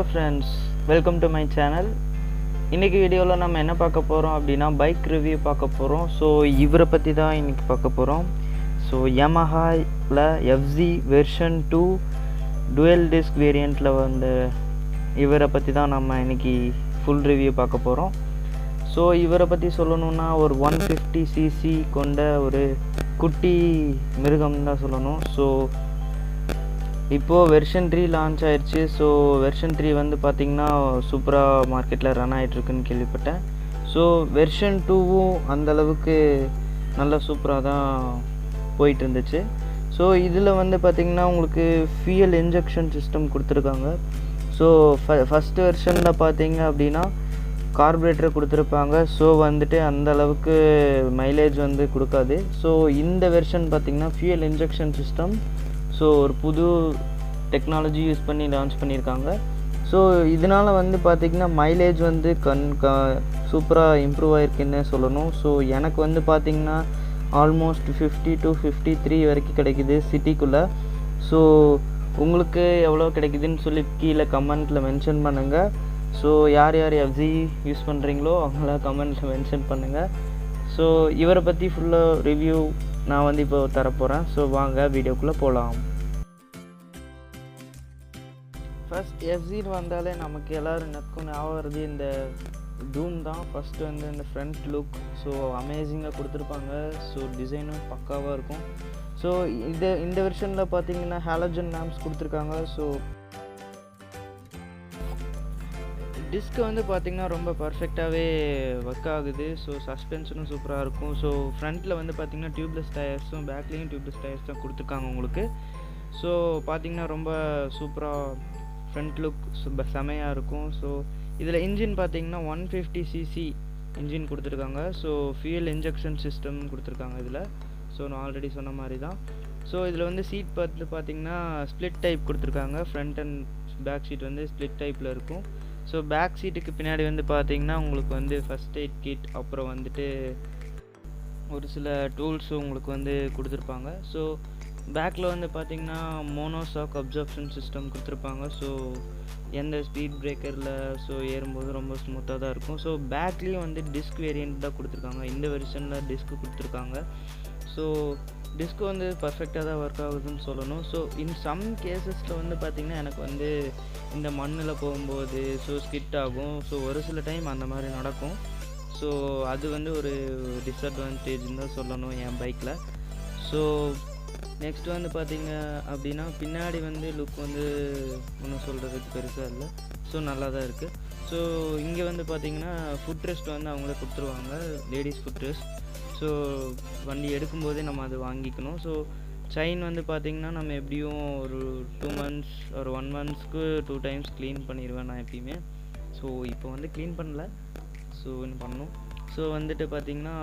Friends, welcome to my channel. இன்னைக்கு வீடியோல நம்ம என்ன பார்க்க போறோம் அப்படினா பைக் ரிவ்யூ பார்க்க போறோம். சோ இவரை பத்தி தான் இன்னைக்கு பார்க்க போறோம். சோ Yamaha ல FZ வெர்ஷன் 2 dual disc வேரியன்ட்ல வந்த இவரை பத்தி தான் நம்ம இன்னைக்கு full review பார்க்க போறோம். சோ இவரை பத்தி சொல்லணும்னா ஒரு 150 cc கொண்ட ஒரு குட்டி மிருகம் தான் சொல்லணும். சோ இப்போ வெர்ஷன் 3 லான்ச் ஆயிருச்சு. ஸோ வெர்ஷன் 3 வந்து பார்த்தீங்கன்னா சூப்பராக மார்க்கெட்டில் ரன் ஆகிட்டுருக்குன்னு கேள்விப்பட்டேன். ஸோ வெர்ஷன் 2வும் அந்தளவுக்கு நல்லா சூப்பராக தான் போயிட்டு இருந்துச்சு. ஸோ இதில் வந்து பார்த்திங்கன்னா உங்களுக்கு ஃபியூயல் இன்ஜெக்ஷன் சிஸ்டம் கொடுத்துருக்காங்க. ஸோ ஃபஸ்ட்டு வெர்ஷனில் பார்த்தீங்க அப்படின்னா கார்பரேட்டர் கொடுத்துருப்பாங்க. ஸோ வந்துட்டு அந்தளவுக்கு மைலேஜ் வந்து கொடுக்காது. ஸோ இந்த வெர்ஷன் பார்த்திங்கன்னா ஃபியூயல் இன்ஜெக்ஷன் சிஸ்டம். ஸோ ஒரு புது டெக்னாலஜி யூஸ் பண்ணி லான்ச் பண்ணியிருக்காங்க. ஸோ இதனால் வந்து பார்த்திங்கன்னா மைலேஜ் வந்து சூப்பராக இம்ப்ரூவ் ஆகிருக்குன்னு சொல்லணும். ஸோ எனக்கு வந்து பார்த்திங்கன்னா ஆல்மோஸ்ட் 50 to 53 வரைக்கும் கிடைக்குது சிட்டிக்குள்ளே. ஸோ உங்களுக்கு எவ்வளோ கிடைக்குதுன்னு சொல்லி கீழே கமெண்ட்டில் மென்ஷன் பண்ணுங்கள். ஸோ யார் யார் FZ யூஸ் பண்ணுறீங்களோ அவங்கள கமெண்ட்டில் மென்ஷன் பண்ணுங்கள். ஸோ இவரை பற்றி ஃபுல்லாக ரிவ்யூ நான் வந்து இப்போ தரப்போகிறேன். ஸோ வாங்க வீடியோக்குள்ளே போகலாம். ஃபஸ்ட் FZ வந்தாலே நமக்கு எல்லோரும் நக்கும் ஞாபகம் இந்த டூம் தான். ஃபஸ்ட்டு வந்து இந்த ஃப்ரண்ட் லுக் ஸோ அமேசிங்காக கொடுத்துருப்பாங்க. ஸோ டிசைனும் பக்காவாக இருக்கும். ஸோ இந்த வெர்ஷனில் பார்த்தீங்கன்னா ஹாலஜன் லேம்ப்ஸ் கொடுத்துருக்காங்க. ஸோ டிஸ்க்கு வந்து பார்த்திங்கன்னா ரொம்ப பர்ஃபெக்டாகவே ஒர்க் ஆகுது. ஸோ சஸ்பென்ஷனும் சூப்பராக இருக்கும். ஸோ ஃப்ரண்ட்டில் வந்து பார்த்திங்கன்னா டியூப்லெஸ் டயர்ஸும் பேக்லேயும் டியூப்லெஸ் டயர்ஸ் தான் கொடுத்துருக்காங்க உங்களுக்கு. ஸோ பார்த்திங்கன்னா ரொம்ப சூப்பராக ஃப்ரண்ட் லுக் செமையாக இருக்கும். ஸோ இதில் இன்ஜின் பார்த்திங்கன்னா 150 cc இன்ஜின் கொடுத்துருக்காங்க. ஸோ ஃபியூயல் இன்ஜெக்ஷன் சிஸ்டம் கொடுத்துருக்காங்க இதில். ஸோ நான் ஆல்ரெடி சொன்ன மாதிரி தான். ஸோ இதில் வந்து சீட் பார்த்திங்கன்னா ஸ்ப்ளிட் டைப் கொடுத்துருக்காங்க. ஃப்ரண்ட் அண்ட் பேக் சீட் வந்து ஸ்ப்ளிட் டைப்பில் இருக்கும். ஸோ பேக் சீட்டுக்கு பின்னாடி வந்து பார்த்தீங்கன்னா உங்களுக்கு வந்து ஃபஸ்ட் எய்ட் கிட் அப்புறம் வந்துட்டு ஒரு சில டூல்ஸும் உங்களுக்கு வந்து கொடுத்துருப்பாங்க. ஸோ பேக்கில் வந்து பார்த்திங்கன்னா மோனோசாக் அப்சர்ப்ஷன் சிஸ்டம் கொடுத்துருப்பாங்க. ஸோ எந்த ஸ்பீட் பிரேக்கரில் ஸோ ஏறும்போது ரொம்ப ஸ்மூத்தாக தான் இருக்கும். ஸோ பேக்லேயும் வந்து டிஸ்க் வேரியன்ட் தான் கொடுத்துருக்காங்க. இந்த வெர்ஷனில் டிஸ்க் கொடுத்துருக்காங்க. ஸோ டிஸ்க் வந்து பர்ஃபெக்டாக தான் ஒர்க் ஆகுதுன்னு சொல்லணும். ஸோ இன் சம் கேசஸில் வந்து பார்த்திங்கன்னா எனக்கு வந்து இந்த மண்ணில் போகும்போது ஸோ ஸ்கிட் ஆகும். ஸோ ஒரு சில டைம் அந்த மாதிரி நடக்கும். ஸோ அது வந்து ஒரு டிஸ்அட்வான்டேஜ்னு தான் சொல்லணும் என் பைக்கில். ஸோ நெக்ஸ்ட் வந்து பார்த்திங்க அப்படின்னா பின்னாடி வந்து லுக் வந்து ஒன்றும் சொல்கிறதுக்கு பெருசாக இல்லை. ஸோ நல்லா தான் இருக்குது. ஸோ இங்கே வந்து பார்த்திங்கன்னா ஃபுட் ரெஸ்ட் வந்து அவங்களே கொடுத்துருவாங்க, லேடிஸ் ஃபுட் ரெஸ்ட். ஸோ வண்டி எடுக்கும்போதே நம்ம அது வாங்கிக்கணும். ஸோ செயின் வந்து பார்த்திங்கன்னா நம்ம எப்படியும் ஒரு 2 months ஒரு 1 monthsக்கு 2 times க்ளீன் பண்ணிடுவேன் நான் எப்பயுமே. ஸோ இப்போ வந்து க்ளீன் பண்ணல. ஸோ இன்னும் பண்ணணும். ஸோ வந்துட்டு பார்த்திங்கன்னா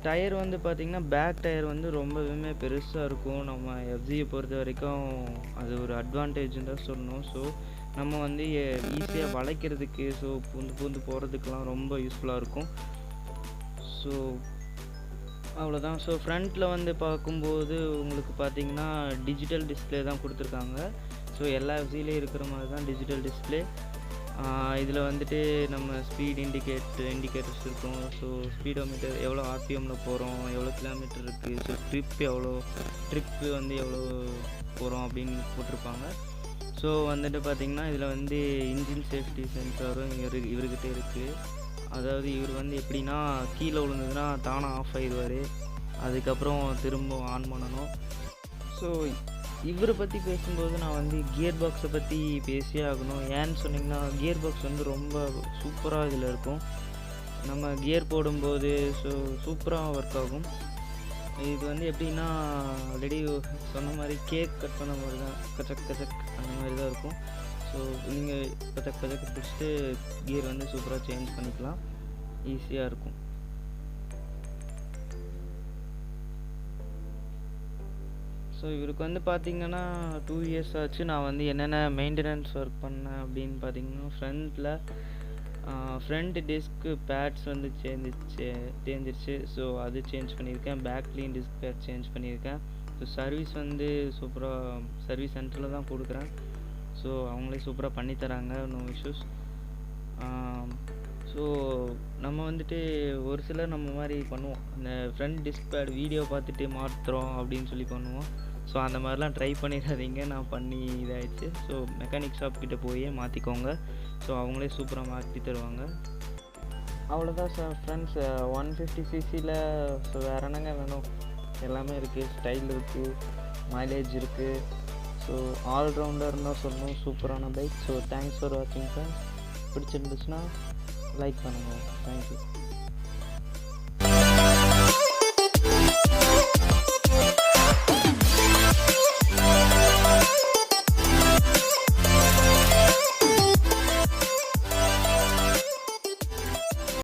டயர் வந்து பார்த்திங்கன்னா பேக் டயர் வந்து ரொம்பவுமே பெருசாக இருக்கும். நம்ம FZயை பொறுத்த வரைக்கும் அது ஒரு அட்வான்டேஜ்னு தான் சொல்லணும். ஸோ நம்ம வந்து ஈஸியாக வளைக்கிறதுக்கு ஸோ பூந்து போகிறதுக்கெலாம் ரொம்ப யூஸ்ஃபுல்லாக இருக்கும். ஸோ அவ்வளோதான். ஸோ ஃப்ரண்ட்டில் வந்து பார்க்கும்போது உங்களுக்கு பார்த்திங்கன்னா டிஜிட்டல் டிஸ்பிளே தான் கொடுத்துருக்காங்க. ஸோ எல்லா FZலேயும் இருக்கிற மாதிரி தான் டிஜிட்டல் டிஸ்பிளே. இதில் வந்துட்டு நம்ம ஸ்பீட் இண்டிகேட்டர்ஸ் இருக்கும். ஸோ ஸ்பீடோமீட்டர் எவ்வளோ RPMல் போகிறோம், எவ்வளோ கிலோமீட்டர் இருக்குது, ஸோ ட்ரிப்பு வந்து எவ்வளோ போகிறோம் அப்படின்னு போட்டிருப்பாங்க. ஸோ வந்துட்டு பார்த்திங்கன்னா இதில் வந்து இன்ஜின் சேஃப்டி சென்சாரும் இவர்கிட்ட இருக்குது. அதாவது இவர் வந்து எப்படின்னா கீழே விழுந்ததுன்னா தானாக ஆஃப் ஆகிடுவார். அதுக்கப்புறம் திரும்ப ஆன் பண்ணணும். ஸோ இவரை பற்றி பேசும்போது நான் வந்து கியர் பாக்ஸை பற்றி பேசியே ஆகணும். ஏன்னு சொன்னிங்கன்னா கியர் பாக்ஸ் வந்து ரொம்ப சூப்பராக இதில் இருக்கும். நம்ம கியர் போடும்போது ஸோ சூப்பராக ஒர்க் ஆகும். இது வந்து எப்படின்னா ஆல்ரெடி சொன்ன மாதிரி கேக் கட் பண்ண மாதிரி தான், கச்சக் அந்த மாதிரி தான் இருக்கும். ஸோ நீங்கள் கச்சக் பிடிச்சிட்டு கியர் வந்து சூப்பராக சேஞ்ச் பண்ணிக்கலாம், ஈஸியாக இருக்கும். ஸோ இவருக்கு வந்து பார்த்திங்கன்னா 2 years ஆச்சு. நான் வந்து என்னென்ன மெயின்டெனன்ஸ் ஒர்க் பண்ணேன் அப்படின்னு பார்த்திங்கன்னா ஃப்ரண்ட் டிஸ்க்கு பேட்ஸ் வந்து தேஞ்சிருச்சு. ஸோ அது சேஞ்ச் பண்ணியிருக்கேன். பேக்லேயும் டிஸ்க் பேட் சேஞ்ச் பண்ணியிருக்கேன். ஸோ சர்வீஸ் வந்து சூப்பராக சர்வீஸ் சென்டரில் தான் கொடுக்குறேன். ஸோ அவங்களே சூப்பராக பண்ணித்தராங்க, நோ இஷ்யூஸ். ஸோ நம்ம வந்துட்டு ஒரு சிலர் நம்ம மாதிரி பண்ணுவோம், அந்த ஃப்ரண்ட் டிஸ்க் பேட் வீடியோ பார்த்துட்டு மாற்றுறோம் அப்படின்னு சொல்லி பண்ணுவோம். ஸோ அந்த மாதிரிலாம் ட்ரை பண்ணிடாதீங்க, நான் பண்ணி இதாகிடுச்சு. ஸோ மெக்கானிக் ஷாப் கிட்டே போய் மாற்றிக்கோங்க. ஸோ அவங்களே சூப்பராக மாற்றி தருவாங்க. அவ்வளோதான் சார் ஃப்ரெண்ட்ஸ், 150cc. ஸோ வேறு என்னங்க வேணும், எல்லாமே இருக்குது, ஸ்டைல் இருக்குது, மைலேஜ் இருக்குது. ஸோ ஆல்ரவுண்டர்னு தான் சொல்லணும், சூப்பரான பைக். ஸோ தேங்க்ஸ் ஃபார் வாட்சிங் ஃப்ரெண்ட்ஸ். பிடிச்சிருந்துச்சுன்னா லைக் பண்ணுங்கள். தேங்க்யூ.